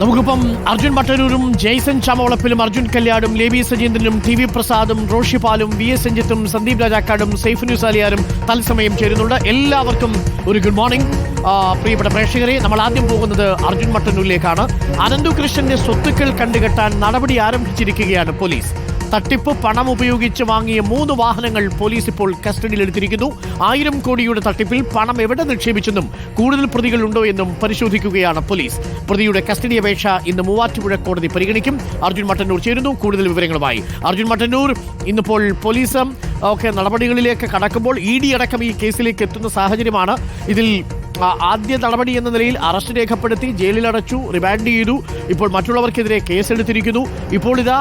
നമുക്കിപ്പം അർജുൻ മട്ടന്നൂരും ജെയ്സൺ ചാമവളപ്പിലും അർജുൻ കല്യാടും ലേബി സജീന്ദ്രനും ടി വി പ്രസാദും റോഷിപാലും വി എസ് രഞ്ജിത്തും സന്ദീപ് രാജാക്കാടും സൈഫ് ന്യൂസ് അലിയാരും തത്സമയം ചേരുന്നുണ്ട്. എല്ലാവർക്കും ഒരു ഗുഡ് മോർണിംഗ്. പ്രിയപ്പെട്ട പ്രേക്ഷകരെ, നമ്മൾ ആദ്യം പോകുന്നത് അർജുൻ മട്ടന്നൂരിലേക്കാണ്. അനന്തു കൃഷ്ണന്റെ സ്വത്തുക്കൾ കണ്ടുകെട്ടാൻ നടപടി ആരംഭിച്ചിരിക്കുകയാണ് പോലീസ്. തട്ടിപ്പ് പണം ഉപയോഗിച്ച് വാങ്ങിയ 3 വാഹനങ്ങൾ പോലീസ് ഇപ്പോൾ കസ്റ്റഡിയിലെടുത്തിരിക്കുന്നു. 1000 കോടിയുടെ തട്ടിപ്പിൽ പണം എവിടെ നിക്ഷേപിച്ചെന്നും കൂടുതൽ പ്രതികളുണ്ടോ എന്നും പരിശോധിക്കുകയാണ് പോലീസ്. പ്രതിയുടെ കസ്റ്റഡി അപേക്ഷ ഇന്ന് മൂവാറ്റുപുഴ കോടതി പരിഗണിക്കും. അർജുൻ മട്ടന്നൂർ ചേരുന്നു കൂടുതൽ വിവരങ്ങളുമായി. അർജുൻ മട്ടന്നൂർ, ഇന്നിപ്പോൾ പോലീസ് നടപടികളിലേക്ക് കടക്കുമ്പോൾ ED അടക്കം ഈ കേസിലേക്ക് എത്തുന്ന സാഹചര്യമാണ്. ഇതിൽ ആദ്യ നടപടി എന്ന നിലയിൽ അറസ്റ്റ് രേഖപ്പെടുത്തി ജയിലിലടച്ചു, റിമാൻഡ് ചെയ്തു. ഇപ്പോൾ മറ്റുള്ളവർക്കെതിരെ കേസെടുത്തിരിക്കുന്നു. ഇപ്പോൾ ഇതാ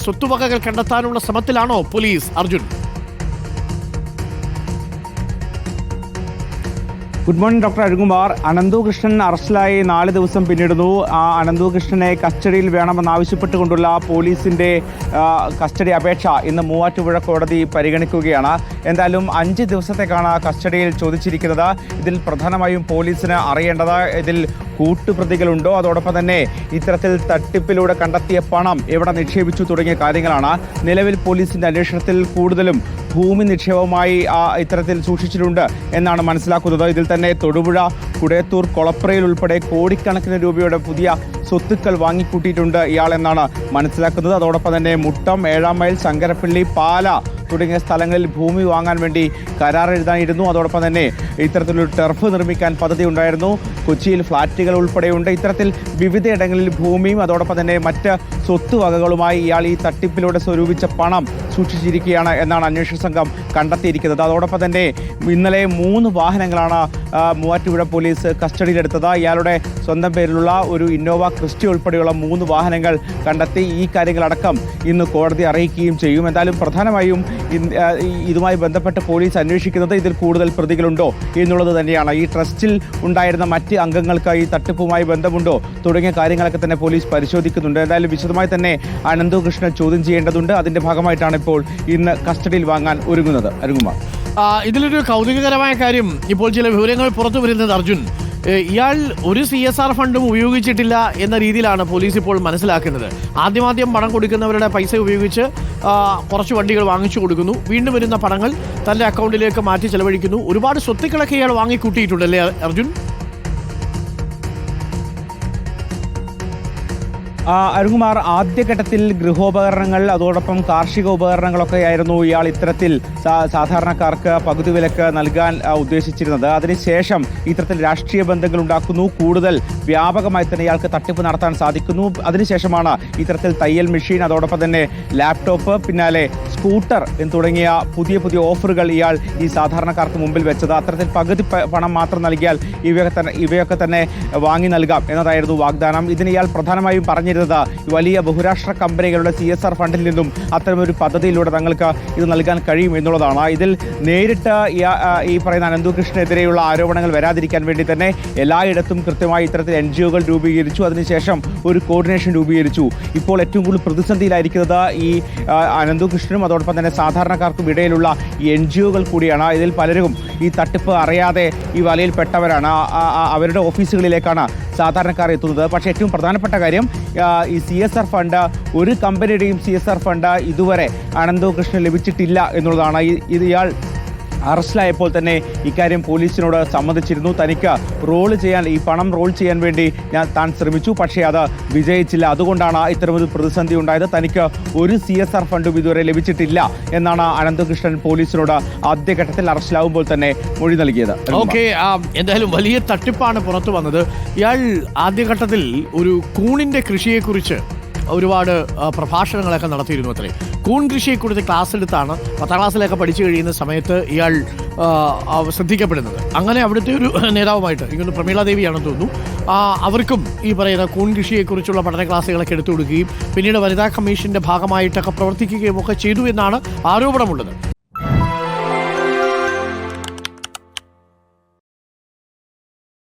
സ്വത്തുവകകൾ കണ്ടെത്താനുള്ള ശ്രമത്തിലാണോ police? Arjun, good morning doctor Arunkumar. Ananthu Krishnan അറസ്റ്റിലായി 4 ദിവസം പിന്നിടുന്നു. അനന്തു കൃഷ്ണനെ കസ്റ്റഡിയിൽ വേണമെന്നാവശ്യപ്പെട്ടുകൊണ്ടുള്ള പോലീസിന്റെ കസ്റ്റഡി അപേക്ഷ ഇന്ന് മൂവാറ്റുപുഴ കോടതി പരിഗണിക്കുകയാണ്. എന്തായാലും 5 ദിവസത്തേക്കാണ് കസ്റ്റഡിയിൽ ചോദിച്ചിരിക്കുന്നത്. ഇതിൽ പ്രധാനമായും പോലീസിന് അറിയേണ്ടത് ഇതിൽ കൂട്ടുപ്രതികളുണ്ടോ, അതോടൊപ്പം തന്നെ ഇത്തരത്തിൽ തട്ടിപ്പിലൂടെ കണ്ടെത്തിയ പണം എവിടെ നിക്ഷേപിച്ചു തുടങ്ങിയ കാര്യങ്ങളാണ്. നിലവിൽ പോലീസിന്റെ അന്വേഷണത്തിൽ കൂടുതലും ഭൂമി നിക്ഷേപമായി ഇത്തരത്തിൽ സൂക്ഷിച്ചിട്ടുണ്ട് എന്നാണ് മനസ്സിലാക്കുന്നത്. ഇതിൽ തന്നെ തൊടുപുഴ, കുടയത്തൂർ, കൊളപ്രയിൽ ഉൾപ്പെടെ കോടിക്കണക്കിന് രൂപയുടെ പുതിയ സ്വത്തുക്കൾ വാങ്ങിക്കൂട്ടിയിട്ടുണ്ട് ഇയാളെന്നാണ് മനസ്സിലാക്കുന്നത്. അതോടൊപ്പം തന്നെ മുട്ടം, 7-ാം മൈൽ, ശങ്കരപ്പള്ളി, പാല തുടങ്ങിയ സ്ഥലങ്ങളിൽ ഭൂമി വാങ്ങാൻ വേണ്ടി കരാർ എഴുതാനിരുന്നു. അതോടൊപ്പം തന്നെ ഇത്തരത്തിലൊരു ടർഫ് നിർമ്മിക്കാൻ പദ്ധതി ഉണ്ടായിരുന്നു. കൊച്ചിയിൽ ഫ്ളാറ്റുകൾ ഉൾപ്പെടെയുണ്ട്. ഇത്തരത്തിൽ വിവിധയിടങ്ങളിൽ ഭൂമിയും അതോടൊപ്പം തന്നെ മറ്റ് സ്വത്തുവകകളുമായി ഇയാൾ ഈ തട്ടിപ്പിലൂടെ സ്വരൂപിച്ച പണം സൂക്ഷിച്ചിരിക്കുകയാണ് എന്നാണ് അന്വേഷണ സംഘം കണ്ടെത്തിയിരിക്കുന്നത്. അതോടൊപ്പം തന്നെ ഇന്നലെ 3 വാഹനങ്ങളാണ് മൂവാറ്റുപുഴ പോലീസ് കസ്റ്റഡിയിലെടുത്തത്. ഇയാളുടെ സ്വന്തം പേരിലുള്ള ഒരു ഇന്നോവ ക്രിസ്റ്റ ഉൾപ്പെടെയുള്ള 3 വാഹനങ്ങൾ കണ്ടെത്തി. ഈ കാര്യങ്ങളടക്കം ഇന്ന് കോടതി അറിയിക്കുകയും ചെയ്യും. എന്തായാലും പ്രധാനമായും ഇതുമായി ബന്ധപ്പെട്ട് പോലീസ് അന്വേഷിക്കുന്നത് ഇതിൽ കൂടുതൽ പ്രതികളുണ്ടോ എന്നുള്ളത് തന്നെയാണ്. ഈ ട്രസ്റ്റിൽ ഉണ്ടായിരുന്ന മറ്റ് അംഗങ്ങൾക്ക് ഈ തട്ടിപ്പുമായി ബന്ധമുണ്ടോ തുടങ്ങിയ കാര്യങ്ങളൊക്കെ തന്നെ പോലീസ് പരിശോധിക്കുന്നുണ്ട്. എന്തായാലും വിശദമായി തന്നെ അനന്തു കൃഷ്ണൻ ചോദ്യം ചെയ്യേണ്ടതുണ്ട്. അതിന്റെ ഭാഗമായിട്ടാണ് ഇപ്പോൾ ഇന്ന് കസ്റ്റഡിയിൽ വാങ്ങാൻ ഒരുങ്ങുന്നത്. അരുൺകുമാർ, ഇതിലൊരു കൗതുകകരമായ കാര്യം, ഇപ്പോൾ ചില വിവരങ്ങൾ പുറത്തു വരുന്നത് അർജുൻ, ഇയാൾ ഒരു CSR ഫണ്ടും ഉപയോഗിച്ചിട്ടില്ല എന്ന രീതിയിലാണ് പോലീസ് ഇപ്പോൾ മനസ്സിലാക്കുന്നത്. ആദ്യം പണം കൊടുക്കുന്നവരുടെ പൈസ ഉപയോഗിച്ച് കുറച്ച് വണ്ടികൾ വാങ്ങിച്ചു കൊടുക്കുന്നു. വീണ്ടും വരുന്ന പണങ്ങൾ തൻ്റെ അക്കൗണ്ടിലേക്ക് മാറ്റി ചെലവഴിക്കുന്നു. ഒരുപാട് സ്വത്തുക്കളൊക്കെ ഇയാൾ വാങ്ങിക്കൂട്ടിയിട്ടുണ്ടല്ലേ അർജുൻ? അരുൺകുമാർ, ആദ്യഘട്ടത്തിൽ ഗൃഹോപകരണങ്ങൾ അതോടൊപ്പം കാർഷിക ഉപകരണങ്ങളൊക്കെ ആയിരുന്നു ഇയാൾ ഇത്തരത്തിൽ സാധാരണക്കാർക്ക് പകുതി വിലക്ക് നൽകാൻ ഉദ്ദേശിച്ചിരുന്നത്. അതിനുശേഷം ഇത്തരത്തിൽ രാഷ്ട്രീയ ബന്ധങ്ങൾ ഉണ്ടാക്കുന്നു. കൂടുതൽ വ്യാപകമായി തന്നെ ഇയാൾക്ക് തട്ടിപ്പ് നടത്താൻ സാധിക്കുന്നു. അതിനുശേഷമാണ് ഇത്തരത്തിൽ തയ്യൽ മെഷീൻ, അതോടൊപ്പം തന്നെ ലാപ്ടോപ്പ്, പിന്നാലെ സ്കൂട്ടർ തുടങ്ങിയ പുതിയ ഓഫറുകൾ ഇയാൾ ഈ സാധാരണക്കാർക്ക് മുമ്പിൽ വെച്ചത്. അത്തരത്തിൽ പകുതി പണം മാത്രം നൽകിയാൽ ഇവയൊക്കെ തന്നെ വാങ്ങി നൽകാം എന്നതായിരുന്നു വാഗ്ദാനം. ഇതിന് ഇയാൾ പ്രധാനമായും പറഞ്ഞിരുന്നത് വലിയ ബഹുരാഷ്ട്ര കമ്പനികളുടെ CSR ഫണ്ടിൽ നിന്നും അത്തരമൊരു പദ്ധതിയിലൂടെ തങ്ങൾക്ക് ഇത് നൽകാൻ കഴിയും എന്നുള്ളതാണ്. ഇതിൽ നേരിട്ട് ഈ പറയുന്ന അനന്തു കൃഷ്ണനെതിരെയുള്ള ആരോപണങ്ങൾ വരാതിരിക്കാൻ വേണ്ടി തന്നെ എല്ലായിടത്തും കൃത്യമായി ഇത്തരത്തിൽ NGOകൾ രൂപീകരിച്ചു. അതിനുശേഷം ഒരു കോർഡിനേഷൻ രൂപീകരിച്ചു. ഇപ്പോൾ ഏറ്റവും കൂടുതൽ പ്രതിസന്ധിയിലായിരിക്കുന്നത് ഈ അനന്തു കൃഷ്ണനും അതോടൊപ്പം തന്നെ സാധാരണക്കാർക്കും ഇടയിലുള്ള ഈ NGOകൾ കൂടിയാണ്. ഇതിൽ പലരും ഈ തട്ടിപ്പ് അറിയാതെ ഈ വലയിൽപ്പെട്ടവരാണ്. അവരുടെ ഓഫീസുകളിലേക്കാണ് സാധാരണക്കാർ എത്തുന്നത്. പക്ഷേ ഏറ്റവും പ്രധാനപ്പെട്ട കാര്യം, ഈ CSR ഫണ്ട്, ഒരു കമ്പനിയുടെയും CSR ഫണ്ട് ഇതുവരെ അനന്തു കൃഷ്ണൻ ലഭിച്ചിട്ടില്ല എന്നുള്ളതാണ്. ഇയാൾ അറസ്റ്റിലായപ്പോൾ തന്നെ ഇക്കാര്യം പോലീസിനോട് സമ്മതിച്ചിരുന്നു. തനിക്ക് ഈ പണം റോൾ ചെയ്യാൻ വേണ്ടി താൻ ശ്രമിച്ചു, പക്ഷേ അത് വിജയിച്ചില്ല. അതുകൊണ്ടാണ് ഇത്തരമൊരു പ്രതിസന്ധി ഉണ്ടായത്. തനിക്ക് ഒരു CSR ഫണ്ടും ഇതുവരെ ലഭിച്ചിട്ടില്ല എന്നാണ് അനന്തു കൃഷ്ണൻ പോലീസിനോട് ആദ്യഘട്ടത്തിൽ അറസ്റ്റിലാവുമ്പോൾ തന്നെ മൊഴി നൽകിയത്. ഓക്കെ, എന്തായാലും വലിയ തട്ടിപ്പാണ് പുറത്തു വന്നത്. ഇയാൾ ആദ്യഘട്ടത്തിൽ ഒരു കൂണിന്റെ കൃഷിയെക്കുറിച്ച് ഒരുപാട് പ്രഭാഷണങ്ങളൊക്കെ നടത്തിയിരുന്നു. അത്രേ കൂൺ കൃഷിയെക്കുറിച്ച് ക്ലാസ് എടുത്താണ് 10ാം ക്ലാസ്സിലൊക്കെ പഠിച്ചു കഴിയുന്ന സമയത്ത് ഇയാൾ ശ്രദ്ധിക്കപ്പെടുന്നത്. അങ്ങനെ അവിടുത്തെ ഒരു നേതാവുമായിട്ട്, ഇങ്ങനെ പ്രമീള ദേവിയാണെന്ന് തോന്നുന്നു, അവർക്കും ഈ പറയുന്ന കൂൺ കൃഷിയെക്കുറിച്ചുള്ള പഠന ക്ലാസ്സുകളൊക്കെ എടുത്തു കൊടുക്കുകയും പിന്നീട് വനിതാ കമ്മീഷന്റെ ഭാഗമായിട്ടൊക്കെ പ്രവർത്തിക്കുകയും ഒക്കെ ചെയ്തു എന്നാണ് ആരോപണമുള്ളത്.